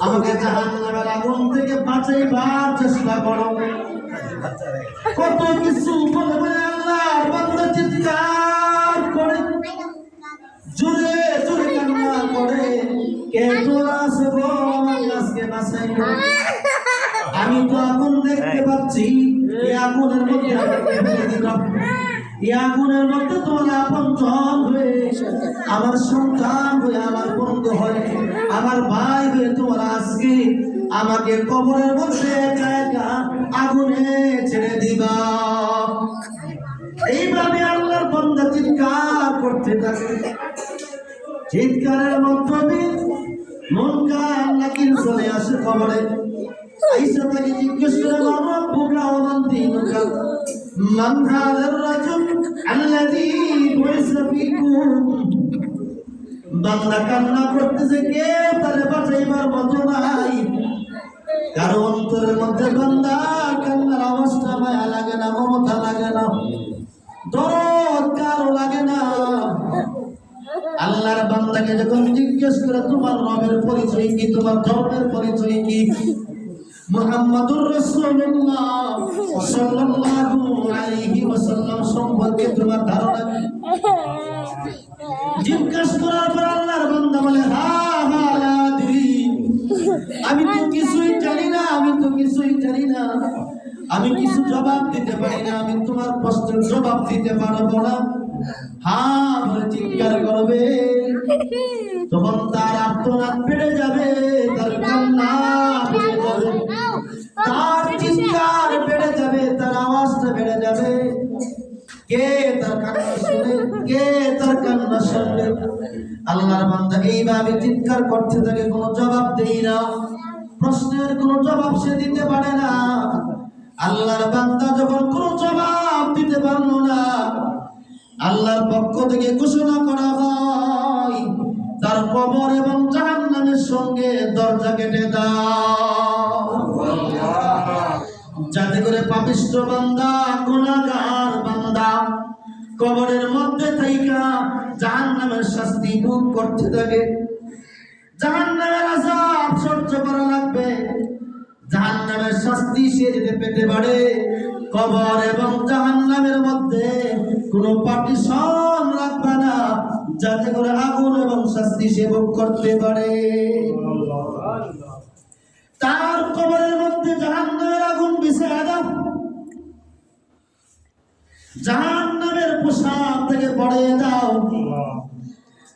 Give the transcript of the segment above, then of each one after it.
আমাকে জাহান্নামের আগুন থেকে বাঁচাইবার চেষ্টা করো। কত কিছু বলে বলে আল্লাহর বান্দা চিৎকার করে, জোরে জোরে কান্না করে, কে তোরা আছে বল আজকে বাঁচাইও। আমি তো আগুন দেখতে পাচ্ছি, এই আগুনের মধ্যে আমাকে ফেলে দিলাম। এই আগুনের মধ্যে তোমার আপনজন হয়ে, আমার সন্তান হয়ে, আমার বন্ধু হয়ে, আমার ভাই হয়ে তোমার আজকে আমাকে কবরের মধ্যে একা একা আগুনে ছেড়ে দিবা। এইভাবে আল্লাহর বান্দা চিৎকার করতে থাকে। চিৎকারের মধ্যে মুনকার নাকির চলে আসে কবরে। আইসা তাকে জিজ্ঞেস করে, বাবা বুকা ওমান দিনুকা মান হাযার রাজুল আল্লাযী বুইসা ফীকুম। বান্দা কান্না করতেছে, কে তারে বাঁচাইবার মতো নাই। কারো অন্তরের মধ্যে বান্দা কান্নার অবস্থা মায়া লাগে না, মমতা লাগে না, দরদ কারো লাগে না। আল্লাহর বান্দাকে যখন জিজ্ঞেস করে তোমার রবের পরিচয় কি, তোমার ধর্মের পরিচয় কি, মুহাম্মাদুর রাসূলুল্লাহ সাল্লাল্লাহু আলাইহি ওয়াসাল্লাম সম্পর্কে তোমার ধারণা কি, জিজ্ঞেস করার পর আল্লাহর বান্দা বলে, হা হা লা আদরি, আমি তো কিছুই জানি না, আমি তো কিছুই জানি না, আমি কিছু জবাব দিতে পারি না, আমি তোমার প্রশ্নের জবাব দিতে পারবো না। হ্যাঁ বলে চিৎকার করবে, তখন তার আর্তনাদ বেড়ে যাবে, তার কান্না বেড়ে যাবে, তার চিৎকার বেড়ে যাবে, তার আওয়াজটা বেড়ে যাবে। কে তার কান্না শুনে, কে তার কান্না শুনবে? আল্লাহর বান্দা এইভাবে চিৎকার করতে থাকে, কোনো জবাব দেই না, প্রশ্নের কোনো জবাব সে দিতে পারে না। আল্লাহর বান্দা যখন কোনো জবাব দিতে পারলো না, আল্লাহর পক্ষ থেকে ঘোষণা করা হয়, তার কবর এবং জাহান্নামের সঙ্গে দরজা কেটে দাও, যাতে করে পাপিষ্ঠ বান্দা, গুনাহগার বান্দা কবরের মধ্যে থাইকা জাহান্নামের শাস্তি ভোগ করতে থাকে। জাহান্নামের আযাব সহ্য করা লাগবে, জাহান্নামের শাস্তি সে যদি পেতে পারে, কবর এবং জাহান্নামের মধ্যে কোনো পার্টিশন রাখবে না, যাতে করে আগুন এবং শাস্তি সে ভোগ করতে পারে। তার কবরের মধ্যে জাহান্নামের আগুন বিছায়া দাও, জাহান্নামের পোশাক থেকে পড়িয়ে দাও,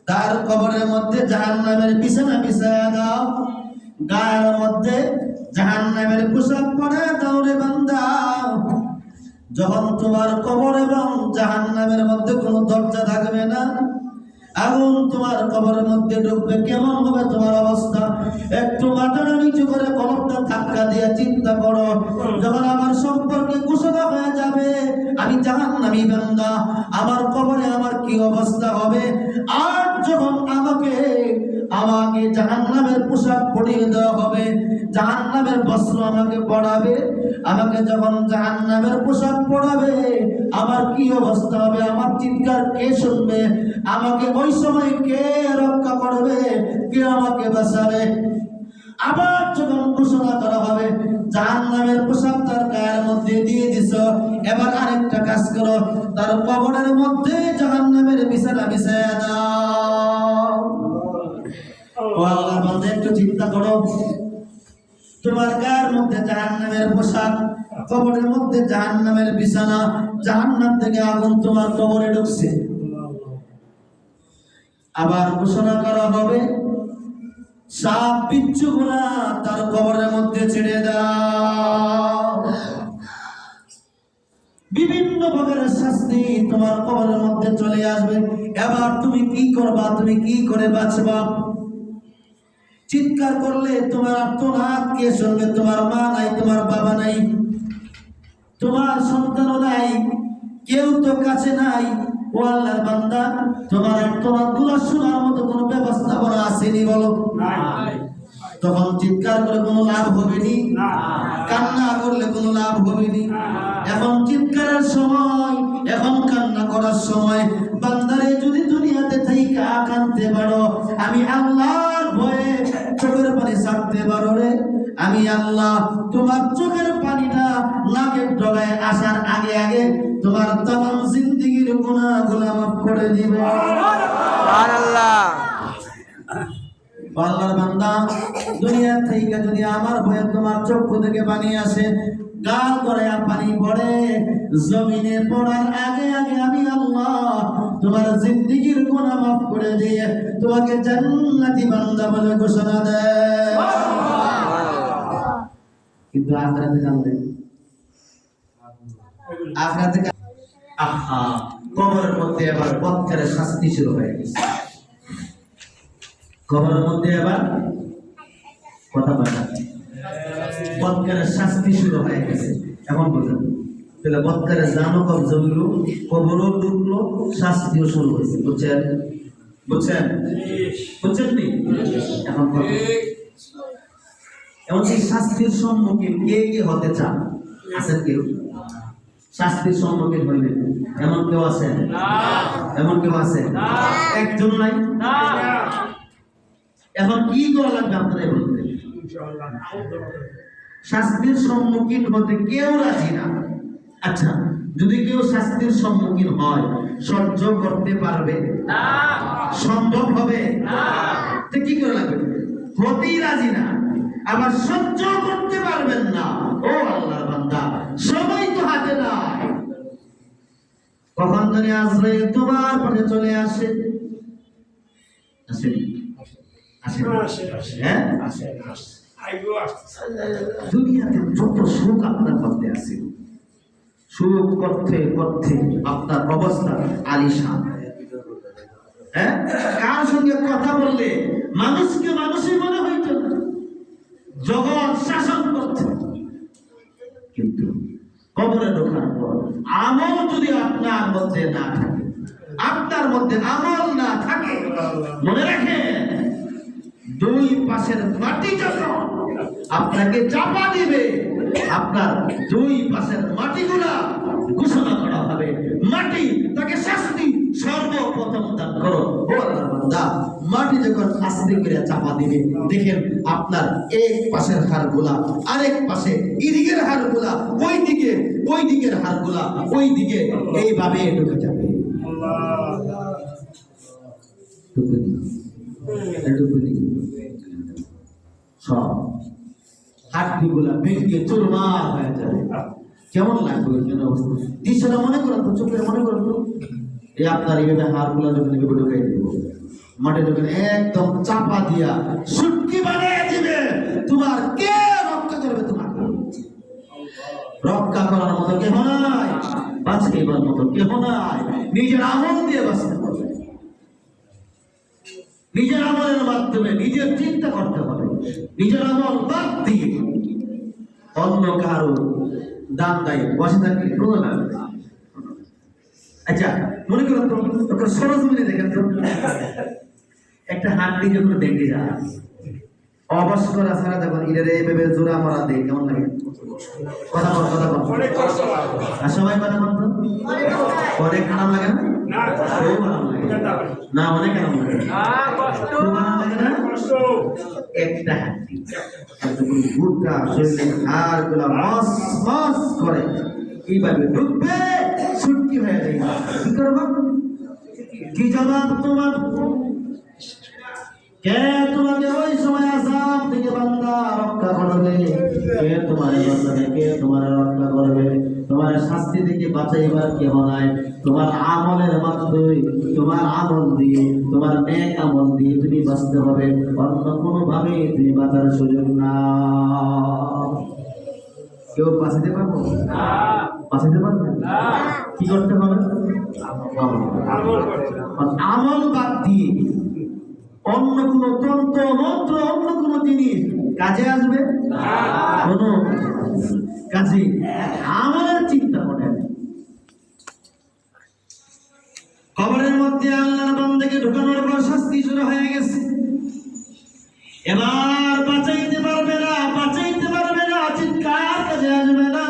তার কবরের মধ্যে জাহান্নামের বিছানা বিছায়া দাও, গায়ের মধ্যে জাহান্নামের পোশাক পরে দাও রে বান্দা। যখন তোমার কবর এবং জাহান্নামের মধ্যে কোনো দরজা থাকবে না, আগুন তোমার কবরের মধ্যে ঢুকবে, কেমন হবে তোমার অবস্থা? একটু মাথাটা নিচু করে কবরটা ধাক্কা দিয়ে চিন্তা করো, যখন আমার সম্পর্কে ঘোষণা হয়ে যাবে আমি জাহান্নামী বান্দা, আমার কবরে আমার কি অবস্থা হবে? আর যখন আমাকে জাহান্নামের পোশাক পরিয়ে দেওয়া হবে, জাহান্নামের বস্ত্র আমাকে পরাবে, আমাকে যখন জাহান্নামের পোশাক পরাবে আমার কি অবস্থা হবে? আমার চিৎকার কে শুনবে? আমাকে ওই সময় কে রক্ষা করবে? কে আমাকে বাঁচাবে? আবার যখন ঘোষণা করা হবে জাহান্নামের পোশাক তার গায়ের মধ্যে দিয়ে দিছ, এবার আরেকটা কাজ করো, তার কবরের মধ্যে জাহান্নামের বিছানা বিছায়া দাও। ও আল্লাহর বান্দা, একটু চিন্তা করো, তোমার গায়ের মধ্যে জাহান্নামের পোশাক, কবরের মধ্যে জাহান্নামের বিছানা, জাহান্নাম থেকে আগুন তোমার কবরে ঢুকছে। আবার ঘোষণা করা হবে সাপ বিচ্ছুগুলা তার কবরের মধ্যে ছেড়ে দাও। বিভিন্ন প্রকারের শাস্তি তোমার কবরের মধ্যে চলে আসবে। এবার তুমি কি করবা? তুমি কি করে বাঁচবা? চিৎকার করলে তোমার আর্তনাদ কে শুনবে? তোমার মা নাই, তোমার বাবা নাই, তোমার সন্তানও নাই, কেউ তো কাছে নাই। ও আল্লাহর বান্দা, তোমার আর্তনাদগুলো শোনার মতো কোনো ব্যবস্থাপনা আসেনি বলো? তখন চিৎকার করে কোনো লাভ হবে নি, কান্না করলে কোনো লাভ হবে নি। এখন চিৎকারের সময়, এখন কান্না করার সময়। বান্দারে যদি দুনিয়াতে থাকি থেকে কাঁদতে পারো, আমি আল্লাহর ভয়ে চোখের পানি ছাড়তে পারো রে, আমি আল্লাহ তোমার চোখের পানিটা নাকের ডগায় আসার আগে আগে তোমার तमाम জিন্দেগীর গুনাহগুলো মাফ করে দিব। সুবহানাল্লাহ। আল্লাহর বান্দা, দুনিয়া থেকে যদি আমার ভয়ে তোমার চক্ষু থেকে পানি আসে, গাল করে পানি পড়ে, জমিনে পড়ার আগে আগে আমি আল্লাহ তোমার জিন্দেগীর গুনাহ মাফ করে দিয়ে তোমাকে জান্নাতি বান্দা বলে ঘোষণা দেয়। কিন্তু আখিরাতে জানলে, আখিরাতে আহা, কবরের মধ্যে এবার বৎকারের শাস্তি শুরু হয়ে গেছে। কবরের মধ্যে এবার কথা বলা, বৎকারের শাস্তি শুরু হয়ে গেছে। এখন বুঝলেন, তাহলে বৎকারের জানো কবজা হইলো, কবরও ঢুকলো, শাস্তিও শুরু হয়েছে। বুঝছেন? বুঝছেন? বুঝছেন নি? এখন এমন এই শাস্তির সম্মুখীন কে কে হতে চান? আছেন কেউ? শাস্তির সম্মুখীন হইবেন এমন কেউ আছে? এমন কেউ আছে? একজন নাই? এখন কি করা লাগবে আপনারা বলতে? শাস্তির সম্মুখীন হতে কেউ রাজি না। আচ্ছা, যদি কেউ শাস্তির সম্মুখীন হয়, সহ্য করতে পারবে? সম্ভব হবে? তো কি করা লাগবে? হতেই রাজি না, আবার সহ্য করতে পারবেন না। ও আল্লাহর বান্দা, সবাই তো হাতে নাই। কখন জানি আজরাইল তোমার পাশে চলে আসে, আসে হ্যাঁ, দুনিয়াতে যত সুখ আপনার মধ্যে আছে, সুখ করতে করতে আপনার অবস্থা আলিশান। হ্যাঁ, কার সঙ্গে কথা বললে মানুষকে মানুষই মনে হইত না, জগৎ শাসন করছে। কিন্তু কবরে ঢোকার পর আমল যদি আপনার মধ্যে না থাকে, আপনার মধ্যে আমল না থাকে, মনে রাখেন দুই পাশের মাটি যখন আপনাকে চাপা দিবে, আপনার দুই পাশের মাটিগুলা ঘোষণা করা হবে, মাটি তাকে শাস্তি সর্বপ্রথম দান করো। ও আল্লাহর বান্দা, মাটি যখন আস্তে করে চাপা দিবে, দেখেন আপনার এক পাশের হাড়গুলা আরেক পাশে, এদিকের হাড়গুলা ওই দিকের হাড়গুলা ওই দিকে, এইভাবে ঢুকে যাবে। সব হাড্ডিগুলা ভেঙে চুরমার হয়ে যাবে। কেমন লাগবে দৃশ্যটা মনে করেন তো, চোখে মনে করেন তো, এই আপনার এইভাবে হাড়গুলা যখন এভাবে ঢুকাই দিব, মাঠে যখন একদম চাপা দিয়া সুটকি বানিয়ে দিবে, তোমার কে রক্ষা করবে? তোমাকে রক্ষা করার মতো কেহ নাই, বাঁচাইবার মতো কেহ নাই। নিজের আমল দিয়ে বাঁচতে হবে, নিজের আমলের মাধ্যমে নিজের চিন্তা করতে হবে। নিজের আমল বাদ দিয়ে অন্য কারো দান দেয় বসে থাকলে কোনো লাভ নেই। আচ্ছা, মনে করুন তো, সরজ মিলে দেখেন তো, একটা হাড্ডি যখন ভেঙে যায়, অবস্কর ছাড়া যখন ইটারে এইভাবে জোড়া মারা দেয়, কেমন লাগে? কথা বল, কথা বল। আর সবাই কথা বলতো, অনেক খারাপ লাগে না? খুব আরাম লাগে না? অনেক আরাম লাগে, খুব আরাম লাগে না? একটা হাড্ডি যখন গোটা শরীরের হাড়গুলা মস মস করে এইভাবে ঢুকবে, ছুটকি হয়ে যাবে, কি করবো? কি জবাব তোমার? কে তোমাকে ওই সময় আযাব থেকে বান্দা রক্ষা করবে? কে তোমার বাঁচাবে? কে তোমার রক্ষা করবে? তোমার শাস্তি থেকে বাঁচাইবার কেউ নাই। তোমার আমলের মাধ্যমে, তোমার আমল দিয়ে, তোমার নেক আমল দিয়ে তুমি বাঁচতে হবে, অন্য কোনো ভাবে তুমি বাঁচার সুযোগ না। কেউ বাঁচাতে পারবো? বাঁচাতে পারবে না। কি করতে হবে? আমল বাদ দিয়ে অন্য কোন তন্ত্র মন্ত্র, অন্য কোন জিনিস কাজে আসবে কোন কাজে? আমলের চিন্তা করেন। কবরের মধ্যে আল্লাহর বান্দাকে ঢুকানোর পর শাস্তি শুরু হয়ে গেছে। এবার বাঁচাইতে পারবে না, বাঁচাইতে পারবে না, চিৎকার কাজে আসবে না।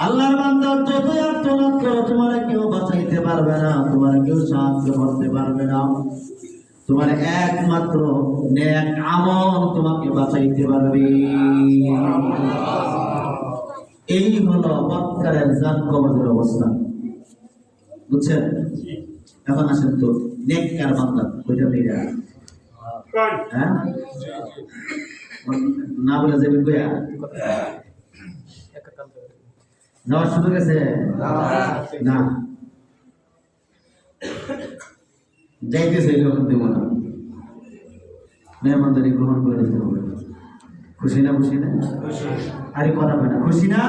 আল্লাহর বান্দা যতই আত্মনাদ করো, তোমার কেউ বাঁচাইতে পারবে পারবে না, তোমার কেউ সাহায্য করতে পারবে না। তোমার একমাত্র নেক আমল তোমাকে বাঁচাইতে পারবে। এই হলো বৎকারের জাত কবজের অবস্থা, বুঝছেন? এখন আসেন তো নেককার বান্দা কইটা পেয়ে, হ্যাঁ না বলে যাবেন কইয়া যাওয়ার সুযোগ আছে না, যাইতেছে যখন দেব না, মেহমানদারি গ্রহণ করে দিতে হবে। খুশি না? খুশি না? আরে কথা বলে না, খুশি না?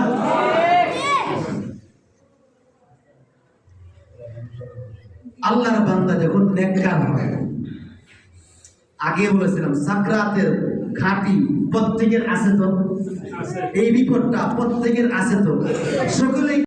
আল্লাহর বান্দা যখন নেককার হয়, আগে বলেছিলাম সাকরাতের ঘাটি প্রত্যেকের আছে তো, এই বিপদটা প্রত্যেকের আছে তো, সকলেই